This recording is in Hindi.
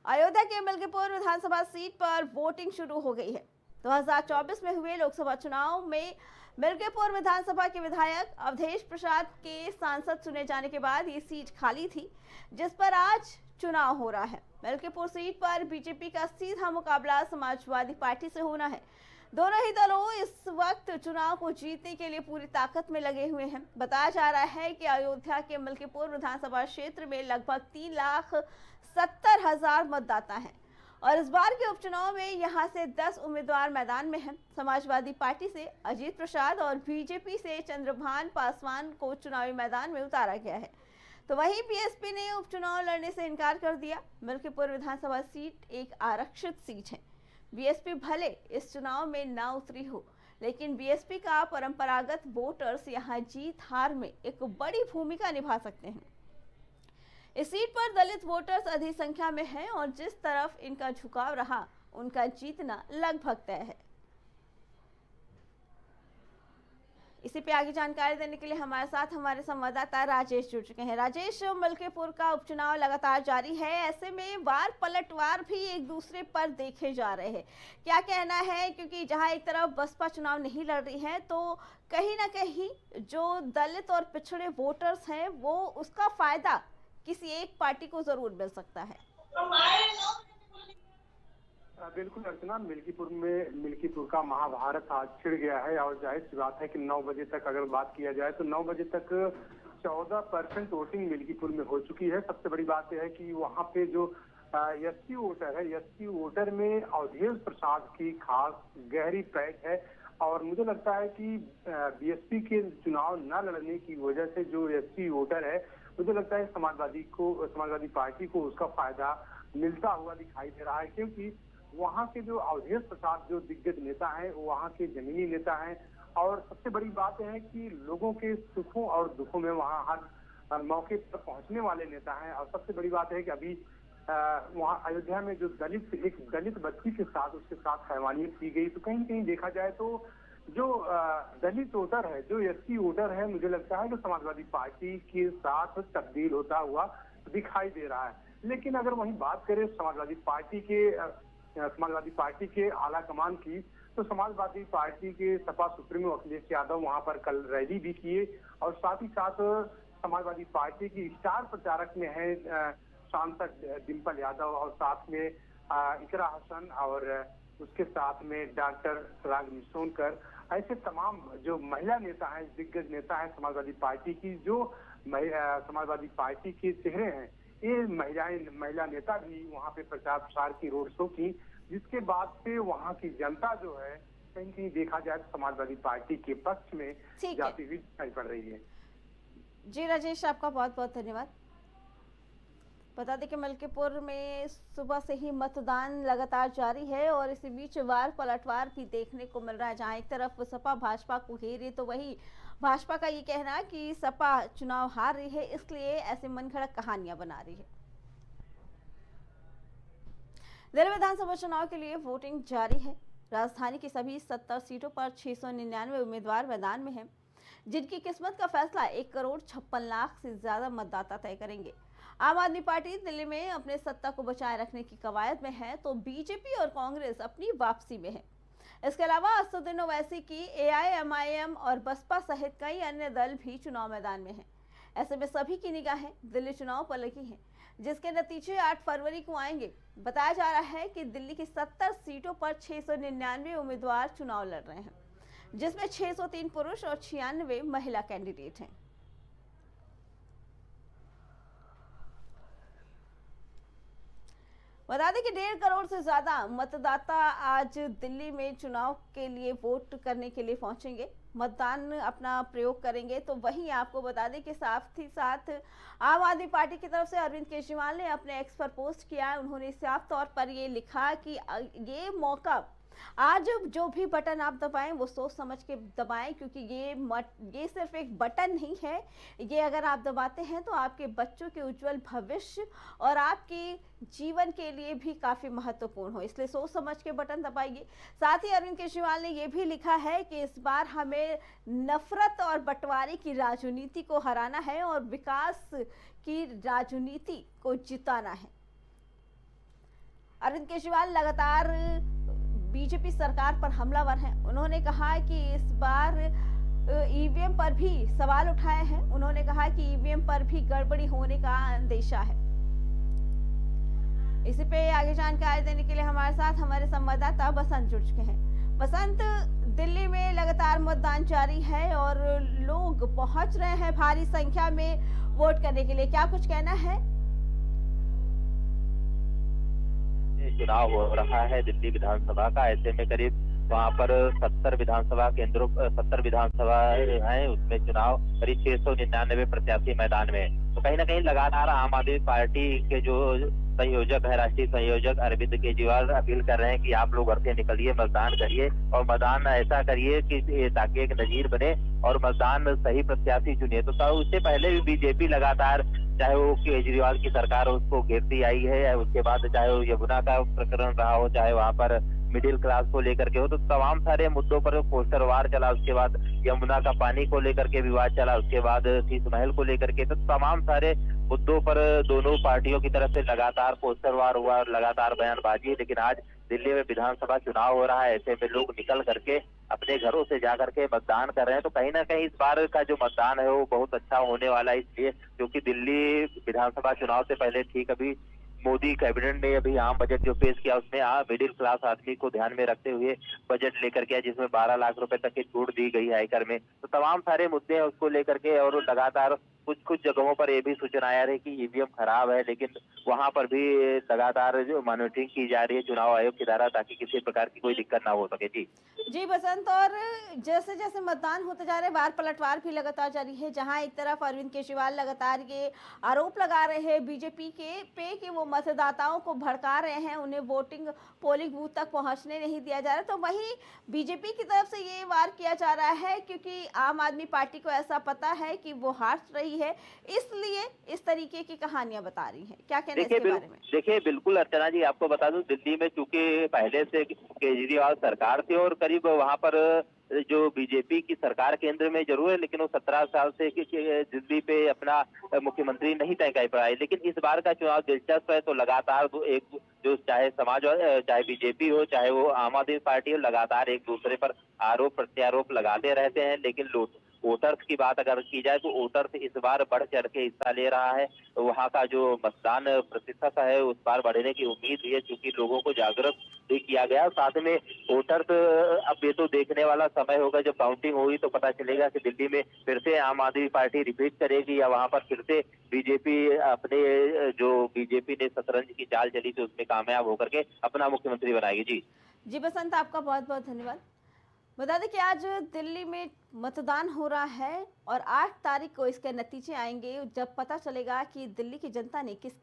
अयोध्या के मिल्कीपुर विधानसभा सीट पर वोटिंग शुरू हो गई है। 2024 में हुए लोकसभा चुनाव में मिल्कीपुर विधानसभा के विधायक अवधेश प्रसाद के सांसद चुने जाने के बाद ये सीट खाली थी, जिस पर आज चुनाव हो रहा है। मिल्कीपुर सीट पर बीजेपी का सीधा मुकाबला समाजवादी पार्टी से होना है। दोनों ही दलों इस वक्त चुनाव को जीतने के लिए पूरी ताकत में लगे हुए हैं। बताया जा रहा है कि अयोध्या के मिल्कीपुर विधानसभा क्षेत्र में लगभग 3,70,000 मतदाता हैं और इस बार के उपचुनाव में यहां से 10 उम्मीदवार मैदान में हैं। समाजवादी पार्टी से अजीत प्रसाद और बीजेपी से चंद्रभान पासवान को चुनावी मैदान में उतारा गया है, तो वहीं बीएसपी ने उपचुनाव लड़ने से इनकार कर दिया। मिल्कीपुर विधानसभा सीट एक आरक्षित सीट है। बीएसपी भले इस चुनाव में न उतरी हो, लेकिन बीएसपी का परंपरागत वोटर्स यहां जीत हार में एक बड़ी भूमिका निभा सकते हैं। इस सीट पर दलित वोटर्स अधिक संख्या में हैं और जिस तरफ इनका झुकाव रहा, उनका जीतना लगभग तय है। इसी पे आगे जानकारी देने के लिए हमारे साथ हमारे संवाददाता राजेश जुड़ चुके हैं। राजेश, मिल्कीपुर का उपचुनाव लगातार जारी है, ऐसे में वार पलटवार भी एक दूसरे पर देखे जा रहे हैं। क्या कहना है, क्योंकि जहां एक तरफ बसपा चुनाव नहीं लड़ रही है, तो कहीं ना कहीं जो दलित और पिछड़े वोटर्स हैं वो उसका फायदा किसी एक पार्टी को जरूर मिल सकता है। बिल्कुल अर्चना, मिल्कीपुर का महाभारत आज छिड़ गया है और जाहिर सी बात है कि 9 बजे तक अगर बात किया जाए तो 9 बजे तक 14% वोटिंग मिल्कीपुर में हो चुकी है। सबसे बड़ी बात यह है कि वहां पे जो एससी वोटर है, एससी वोटर में अवधेश प्रसाद की खास गहरी पैठ है और मुझे लगता है कि बीएसपी के चुनाव न लड़ने की वजह से जो एससी वोटर है, मुझे लगता है समाजवादी पार्टी को उसका फायदा मिलता हुआ दिखाई दे रहा है, क्योंकि वहां के जो अवधेश प्रसाद जो दिग्गज नेता हैं, वहां के जमीनी नेता हैं और सबसे बड़ी बात है कि लोगों के सुखों और दुखों में वहां हर मौके पर पहुंचने वाले नेता हैं। और सबसे बड़ी बात है कि अभी वहां अयोध्या में जो एक दलित बच्ची के साथ उसके साथ हैवानियत की गई, तो कहीं कहीं देखा जाए तो जो दलित वोटर है, जो एससी वोटर है, मुझे लगता है कि समाजवादी पार्टी के साथ तब्दील होता हुआ दिखाई दे रहा है। लेकिन अगर वहीं बात करें समाजवादी पार्टी के आला कमान की, तो समाजवादी पार्टी के सपा सुप्रीमो अखिलेश यादव वहां पर कल रैली भी किए और साथ ही साथ समाजवादी पार्टी की स्टार प्रचारक में है सांसद डिंपल यादव और साथ में इकरा हसन और उसके साथ में डॉक्टर रागिनी सोनकर। ऐसे तमाम जो महिला नेता हैं, दिग्गज नेता हैं समाजवादी पार्टी की, जो समाजवादी पार्टी के चेहरे हैं, ये महिला नेता भी वहां पे प्रचार प्रसार की रोड शो की, जिसके बाद से वहां की जनता जो है कहीं कहीं देखा जाए तो समाजवादी पार्टी के पक्ष में जाती हुई दिखाई पड़ रही है। जी राजेश, आपका बहुत बहुत धन्यवाद। बता दें कि मिल्कीपुर में सुबह से ही मतदान लगातार जारी है और इसी बीच वार पलटवार भी देखने को मिल रहा है। जहां एक तरफ सपा भाजपा को घेरे, तो वहीं भाजपा का ये कहना कि सपा चुनाव हार रही है, इसलिए ऐसे मनगढ़ंत कहानियां बना रही है। दिल्ली विधानसभा चुनाव के लिए वोटिंग जारी है। राजधानी की सभी 70 सीटों पर 699 उम्मीदवार मैदान में हैं, जिनकी किस्मत का फैसला 1,56,00,000 से ज्यादा मतदाता तय करेंगे। आम आदमी पार्टी दिल्ली में अपने सत्ता को बचाए रखने की कवायद में है, तो बीजेपी और कांग्रेस अपनी वापसी में है। इसके अलावा असदुद्दीन ओवैसी की एआईएमआईएम और बसपा सहित कई अन्य दल भी चुनाव मैदान में हैं। ऐसे में सभी की निगाहें दिल्ली चुनाव पर लगी हैं, जिसके नतीजे 8 फरवरी को आएंगे। बताया जा रहा है कि दिल्ली की 70 सीटों पर 699 उम्मीदवार चुनाव लड़ रहे हैं, जिसमें 603 पुरुष और 96 महिला कैंडिडेट हैं। बता दें कि 1.5 करोड़ से ज्यादा मतदाता आज दिल्ली में चुनाव के लिए वोट करने के लिए पहुंचेंगे, मतदान अपना प्रयोग करेंगे। तो वहीं आपको बता दें कि साथ ही साथ आम आदमी पार्टी की तरफ से अरविंद केजरीवाल ने अपने एक्स पर पोस्ट किया। उन्होंने साफ तौर पर ये लिखा कि ये मौका, आज जो भी बटन आप दबाएं वो सोच समझ के दबाएं, क्योंकि ये सिर्फ एक बटन नहीं है, ये अगर आप दबाते हैं तो आपके बच्चों के उज्जवल भविष्य और आपके जीवन के लिए भी काफी महत्वपूर्ण हो, इसलिए सोच समझ के बटन दबाइए। साथ ही अरविंद केजरीवाल ने यह भी लिखा है कि इस बार हमें नफरत और बंटवारे की राजनीति को हराना है और विकास की राजनीति को जिताना है। अरविंद केजरीवाल लगातार बीजेपी सरकार पर हमलावर हैं। उन्होंने कहा कि इस बार ईवीएम पर भी सवाल उठाए हैं। उन्होंने कहा कि ईवीएम पर भी गड़बड़ी होने का अंदेशा है। इसी पे आगे जानकारी देने के लिए हमारे साथ हमारे संवाददाता बसंत जुड़ चुके हैं। बसंत, दिल्ली में लगातार मतदान जारी है और लोग पहुंच रहे हैं भारी संख्या में वोट करने के लिए, क्या कुछ कहना है? चुनाव हो रहा है दिल्ली विधानसभा का। ऐसे में करीब वहाँ पर 70 विधानसभा केंद्रों 70 विधानसभा है, उसमें चुनाव करीब 699 प्रत्याशी मैदान में है। तो कहीं ना कहीं लगातार आम आदमी पार्टी के जो संयोजक है, राष्ट्रीय संयोजक अरविंद केजरीवाल अपील कर रहे हैं कि आप लोग घर से निकलिए, मतदान करिए और मतदान ऐसा करिए कि ताकि एक नजीर बने और मतदान सही प्रत्याशी चुनिए। तो उससे पहले भी बीजेपी लगातार, चाहे वो केजरीवाल की सरकार उसको घेरती आई है, उसके बाद चाहे वो यमुना का प्रकरण रहा हो, चाहे वहाँ पर मिडिल क्लास को लेकर के हो, तो तमाम सारे मुद्दों पर पोस्टर वार चला। उसके बाद यमुना का पानी को लेकर के विवाद चला, उसके बाद शीश महल को लेकर के, तो तमाम सारे मुद्दों पर दोनों पार्टियों की तरफ से लगातार पोस्टर वार हुआ और लगातार बयानबाजी। लेकिन आज दिल्ली में विधानसभा चुनाव हो रहा है, ऐसे में लोग निकल करके अपने घरों से जा करके मतदान कर रहे हैं। तो कहीं ना कहीं इस बार का जो मतदान है वो बहुत अच्छा होने वाला है, इसलिए क्योंकि दिल्ली विधानसभा चुनाव से पहले ठीक अभी मोदी कैबिनेट ने अभी आम बजट जो पेश किया उसमें मिडिल क्लास आदमी को ध्यान में रखते हुए बजट लेकर के, जिसमें 12 लाख रुपए तक की छूट दी गई है आयकर में। तो तमाम सारे मुद्दे हैं उसको लेकर के, और लगातार कुछ जगहों पर ये भी सूचना आ रही है कि ईवीएम खराब है, लेकिन वहां पर भी लगातार जो मॉनिटरिंग की जा रही है चुनाव आयोग के द्वारा, ताकि किसी प्रकार की कोई दिक्कत ना हो सके। जी बसंत, और जैसे जैसे मतदान होते जा रहे हैं वार पलटवार भी लगातार जारी है, जहां एक तरफ अरविंद केजरीवाल लगातार ये आरोप लगा रहे हैं बीजेपी के पे कि वो मतदाताओं को भड़का रहे हैं, उन्हें वोटिंग पोलिंग बूथ तक पहुंचने नहीं दिया जा रहा, तो वहीं बीजेपी की तरफ से ये वार किया जा रहा है क्योंकि आम आदमी पार्टी को ऐसा पता है कि वो हार रही है, इसलिए इस तरीके की कहानियां बता रही हैं। क्या कहना है इसके बारे में? देखिए बिल्कुल अर्चना जी, आपको बता दूं दिल्ली में चूंकि पहले से केजरीवाल सरकार थी और करीब वहां पर जो बीजेपी की सरकार केंद्र में जरूर है, लेकिन वो 17 साल से दिल्ली पे अपना मुख्यमंत्री नहीं तय कर पाए। लेकिन इस बार का चुनाव दिलचस्प है, तो लगातार एक जो चाहे समाज चाहे बीजेपी हो चाहे वो आम आदमी पार्टी हो, लगातार एक दूसरे पर आरोप प्रत्यारोप लगाते रहते हैं। लेकिन वोटर्स की बात अगर की जाए तो वोटर्स इस बार बढ़ चढ़ के हिस्सा ले रहा है। तो वहाँ का जो मतदान प्रतिशत है उस बार बढ़ने की उम्मीद है, क्योंकि लोगों को जागरूक भी किया गया। साथ में वोटर्स, अब ये तो देखने वाला समय होगा, जब काउंटिंग होगी तो पता चलेगा कि दिल्ली में फिर से आम आदमी पार्टी रिपीट करेगी या वहाँ पर फिर से बीजेपी अपने जो बीजेपी ने शतरंज की चाल चली थी उसमें कामयाब होकर के अपना मुख्यमंत्री बनाएगी। जी बसंत, आपका बहुत बहुत धन्यवाद। बता दें कि आज दिल्ली में मतदान हो रहा है और 8 तारीख को इसके नतीजे आएंगे, जब पता चलेगा कि दिल्ली की जनता ने किसके